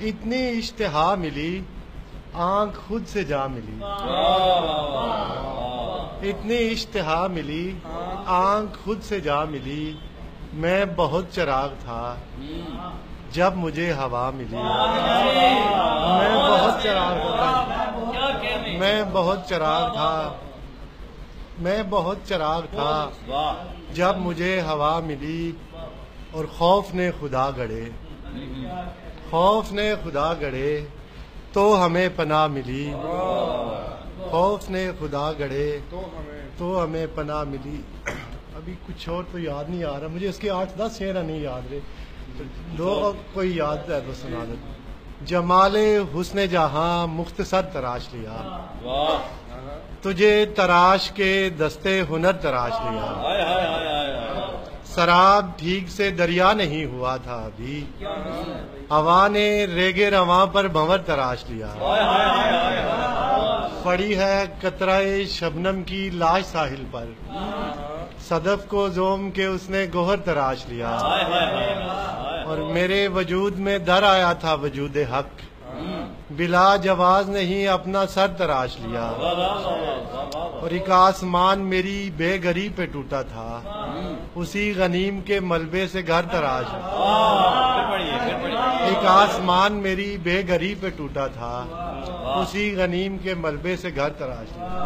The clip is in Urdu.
اتنی اشتہا ملی آنکھ خود سے جا ملی، اتنی اشتہا ملی آنکھ خود سے جا ملی، میں بہت چراغ تھا جب مجھے ہوا ملی، میں بہت چراغ تھا، میں بہت چراغ تھا، میں بہت چراغ تھا جب مجھے ہوا ملی، اور خوف نے خدا گڑے، خوف نے خدا گڑے تو ہمیں پناہ ملی، خوف نے خدا گڑے تو ہمیں پناہ ملی۔ ابھی کچھ اور تو یاد نہیں آ رہا مجھے، اس کے 8-10 شعر نہیں یاد رہے، دو کوئی یاد ہے تو سنا دو۔ جمال حسن جہاں مختصر تراش لیا، تجھے تراش کے دستے ہنر تراش لیا، سراب ٹھیک سے دریا نہیں ہوا تھا ابھی، ہوا نے ریگ رواں پر بھنور تراش لیا، پڑی ہے قطرہ شبنم کی لاش ساحل پر، صدف کو زوم کے اس نے گوہر تراش لیا، اور میرے وجود میں در آیا تھا وجود حق، بلا جواز نہیں اپنا سر تراش لیا، اور ایک آسمان میری بے گھری پہ ٹوٹا تھا، اسی غنیم کے ملبے سے گھر تراش لیا، ایک آسمان میری بے گھری پہ ٹوٹا تھا، اسی غنیم کے ملبے سے گھر تراش لیا۔